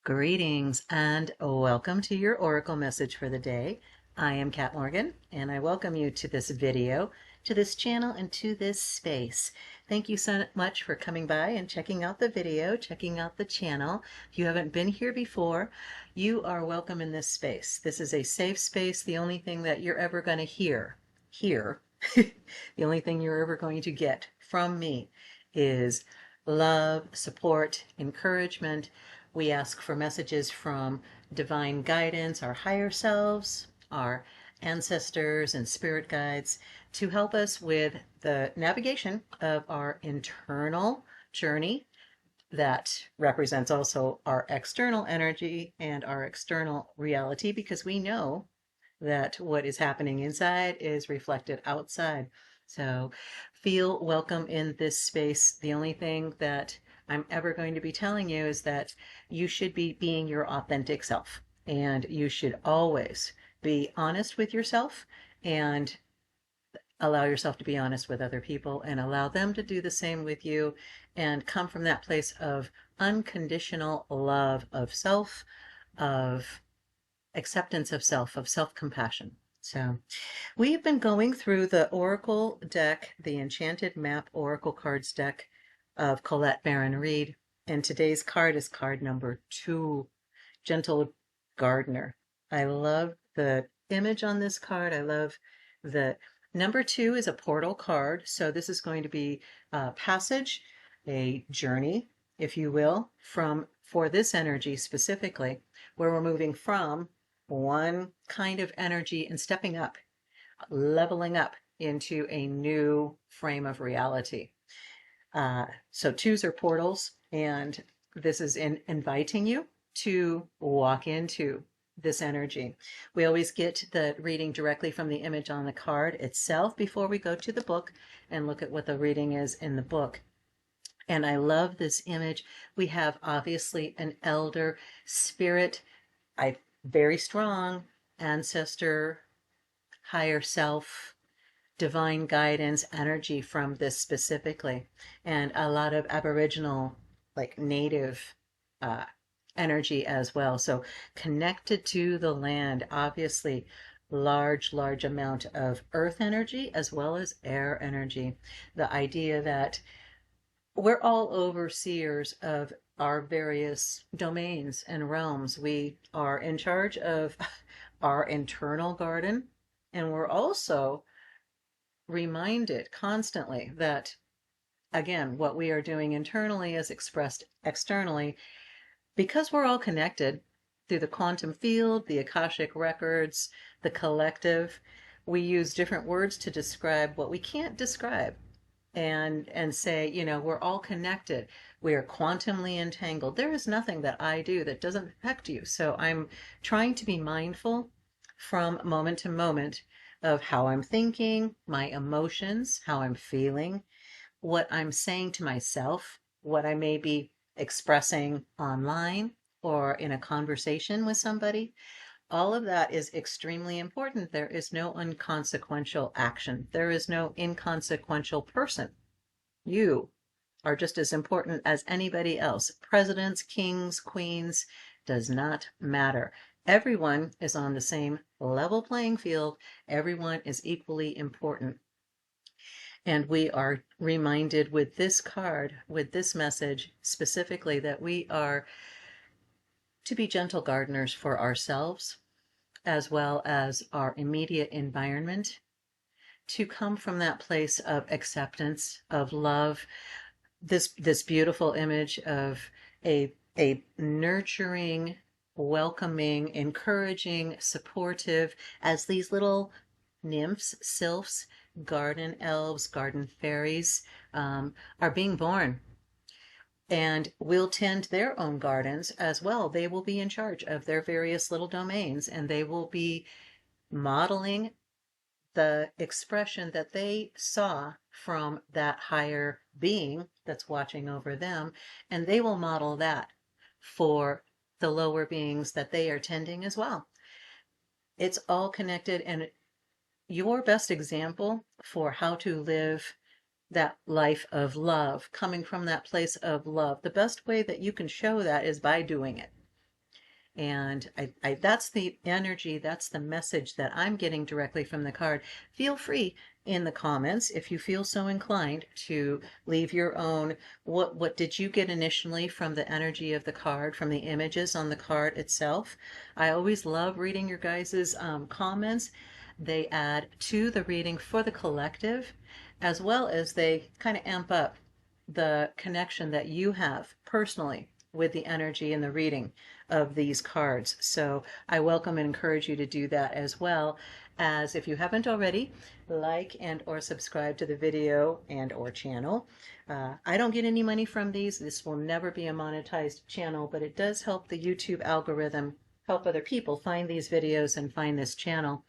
Greetings and welcome to your Oracle message for the day. I am Kat Morgan and I welcome you to this video, to this channel, and to this space. Thank you so much for coming by and checking out the video, checking out the channel. If you haven't been here before, you are welcome in this space. This is a safe space. The only thing that you're ever going to hear, the only thing you're ever going to get from me is love, support, encouragement. We ask for messages from divine guidance, our higher selves, our ancestors and spirit guides to help us with the navigation of our internal journey that represents also our external energy and our external reality, because we know that what is happening inside is reflected outside. So feel welcome in this space. The only thing that I'm ever going to be telling you is that you should be being your authentic self, and you should always be honest with yourself and allow yourself to be honest with other people and allow them to do the same with you, and come from that place of unconditional love of self, of acceptance of self-compassion. So we've been going through the Oracle deck, the Enchanted Map Oracle cards deck of Colette Baron-Reid, and today's card is card number 2, Gentle Gardener. I love the image on this card. I love the number 2 is a portal card, so this is going to be a passage, a journey, if you will, for this energy specifically, where we're moving from one kind of energy and stepping up, leveling up into a new frame of reality. So 2s are portals, and this is inviting you to walk into this energy. We always get the reading directly from the image on the card itself before we go to the book and look at what the reading is in the book. And I love this image. We have obviously an elder spirit, very strong ancestor, higher self, divine guidance energy from this specifically, and a lot of Aboriginal, like native energy as well. So connected to the land, obviously large amount of earth energy as well as air energy. The idea that we're all overseers of our various domains and realms. We are in charge of our internal garden, and we're also reminded constantly that, again, what we are doing internally is expressed externally, because we're all connected through the quantum field, the Akashic records, the collective. We use different words to describe what we can't describe, and say, we're all connected. We are quantumly entangled. There is nothing that I do that doesn't affect you. So I'm trying to be mindful from moment to moment of how I'm thinking, my emotions, how I'm feeling, what I'm saying to myself, what I may be expressing online or in a conversation with somebody. All of that is extremely important. There is no inconsequential action. There is no inconsequential person. You are just as important as anybody else. Presidents, kings, queens, does not matter. Everyone is on the same level playing field. Everyone is equally important. And we are reminded with this card, with this message specifically, that we are to be gentle gardeners for ourselves as well as our immediate environment, to come from that place of acceptance, of love. This beautiful image of a nurturing, welcoming, encouraging, supportive, as these little nymphs, sylphs, garden elves, garden fairies are being born, and will tend their own gardens as well. They will be in charge of their various little domains, and they will be modeling the expression that they saw from that higher being that's watching over them, and they will model that for the lower beings that they are tending as well. It's all connected, and your best example for how to live that life of love, coming from that place of love, the best way that you can show that is by doing it. And that's the energy, that's the message that I'm getting directly from the card. Feel free in the comments, if you feel so inclined, to leave your own. What did you get initially from the energy of the card, from the images on the card itself? I always love reading your guys's comments. They add to the reading for the collective, as well as they kind of amp up the connection that you have personally with the energy and the reading of these cards. So I welcome and encourage you to do that, as well as, if you haven't already, like and or subscribe to the video and or channel. I don't get any money from these. This will never be a monetized channel, but it does help the YouTube algorithm help other people find these videos and find this channel.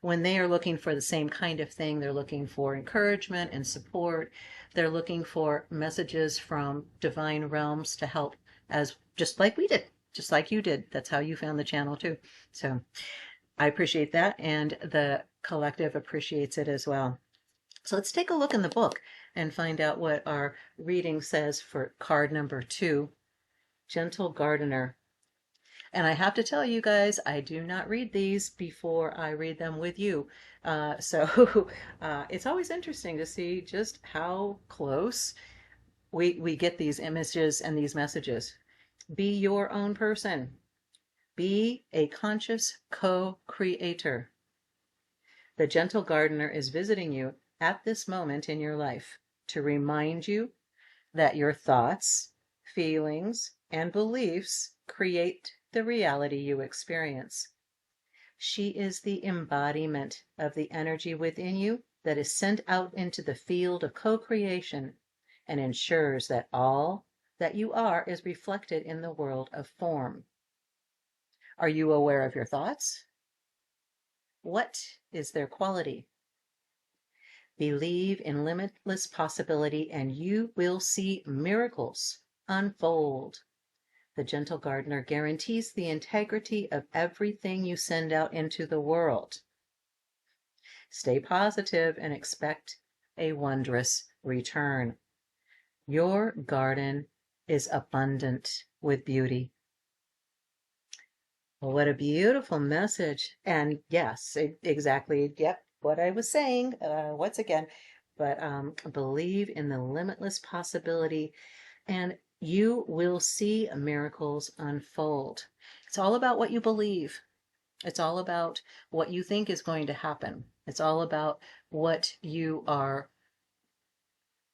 When they are looking for the same kind of thing, they're looking for encouragement and support. They're looking for messages from divine realms to help, as just like we did, just like you did. That's how you found the channel too. So I appreciate that, and the collective appreciates it as well. So let's take a look in the book and find out what our reading says for card number 2, Gentle Gardener. And I have to tell you guys, I do not read these before I read them with you. So it's always interesting to see just how close we get these images and these messages. Be your own person. Be a conscious co-creator. The gentle gardener is visiting you at this moment in your life to remind you that your thoughts, feelings, and beliefs create the reality you experience. She is the embodiment of the energy within you that is sent out into the field of co-creation and ensures that all that you are is reflected in the world of form. Are you aware of your thoughts? What is their quality? Believe in limitless possibility and you will see miracles unfold. The gentle gardener guarantees the integrity of everything you send out into the world. Stay positive and expect a wondrous return. Your garden is abundant with beauty. Well, what a beautiful message. And yes, exactly. Yep, what I was saying, once again, but believe in the limitless possibility and you will see miracles unfold. It's all about what you believe. It's all about what you think is going to happen. It's all about what you are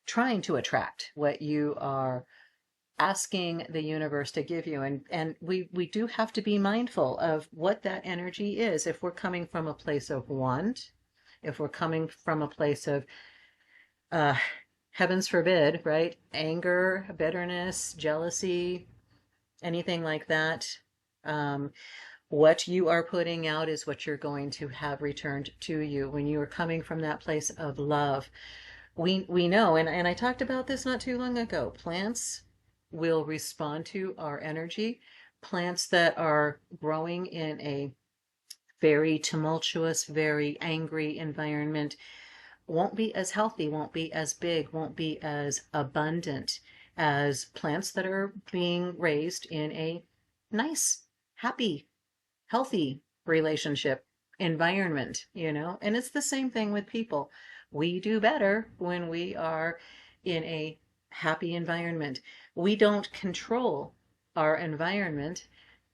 trying to attract, what you are asking the universe to give you. And we do have to be mindful of what that energy is. If we're coming from a place of want, if we're coming from a place of uh, heavens forbid, right? Anger, bitterness, jealousy, anything like that. What you are putting out is what you're going to have returned to you. When you are coming from that place of love, we know, and I talked about this not too long ago, plants will respond to our energy. Plants that are growing in a very tumultuous, very angry environment won't be as healthy, won't be as big, won't be as abundant as plants that are being raised in a nice, happy, healthy relationship environment, And it's the same thing with people. We do better when we are in a happy environment. We don't control our environment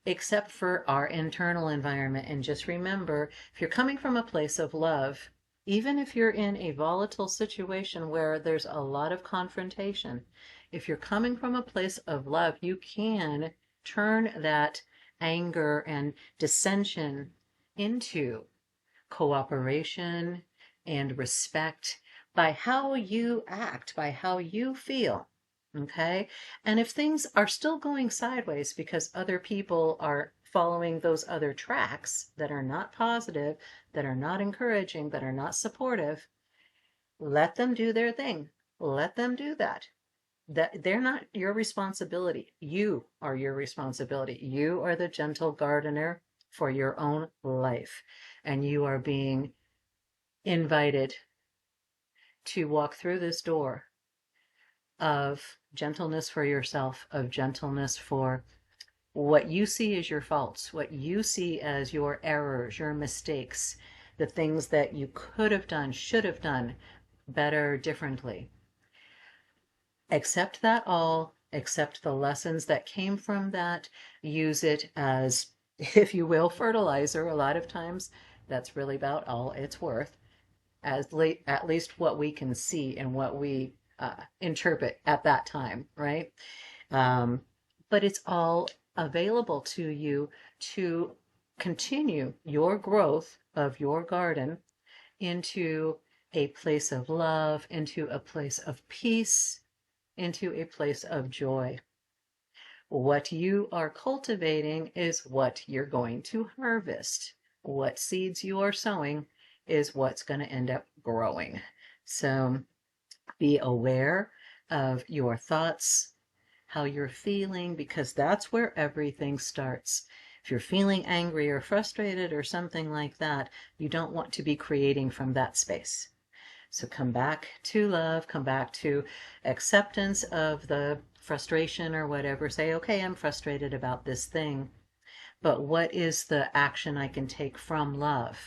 except for our internal environment. And just remember, if you're coming from a place of love, even if you're in a volatile situation where there's a lot of confrontation, if you're coming from a place of love, you can turn that anger and dissension into cooperation and respect by how you act, by how you feel. Okay? And if things are still going sideways because other people are following those other tracks that are not positive, that are not encouraging, that are not supportive, let them do their thing. Let them do that. That they're not your responsibility. You are your responsibility. You are the gentle gardener for your own life. And you are being invited to walk through this door of gentleness for yourself, of gentleness for What you see as your faults, what you see as your errors, your mistakes, the things that you could have done, should have done better, differently. Accept that all, accept the lessons that came from that, use it as, if you will, fertilizer. A lot of times that's really about all it's worth, as late, at least what we can see and what we interpret at that time, right? Um, but it's all available to you to continue your growth of your garden into a place of love, into a place of peace, into a place of joy. What you are cultivating is what you're going to harvest. What seeds you are sowing is what's going to end up growing. So be aware of your thoughts, how you're feeling, because that's where everything starts. If you're feeling angry or frustrated or something like that, you don't want to be creating from that space. So come back to love, come back to acceptance of the frustration or whatever. Say, okay, I'm frustrated about this thing, but what is the action I can take from love?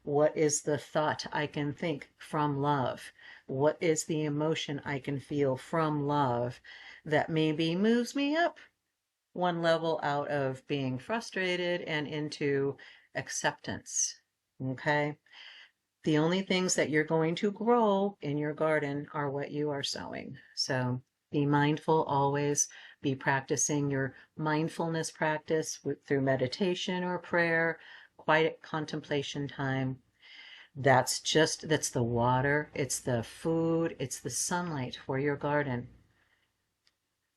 What is the thought I can think from love? What is the emotion I can feel from love that maybe moves me up one level out of being frustrated and into acceptance? Okay. The only things that you're going to grow in your garden are what you are sowing. So be mindful always. Be practicing your mindfulness practice through meditation or prayer, quiet contemplation time. That's the water, it's the food, it's the sunlight for your garden.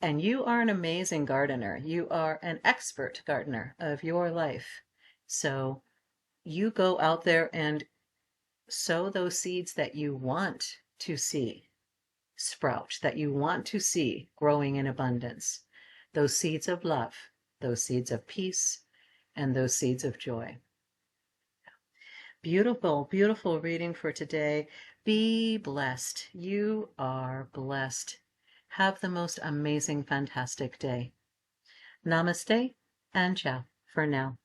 And you are an amazing gardener. You are an expert gardener of your life. So you go out there and sow those seeds that you want to see sprout, that you want to see growing in abundance. Those seeds of love, those seeds of peace, and those seeds of joy. Beautiful, beautiful reading for today. Be blessed. You are blessed. Have the most amazing, fantastic day. Namaste and ciao for now.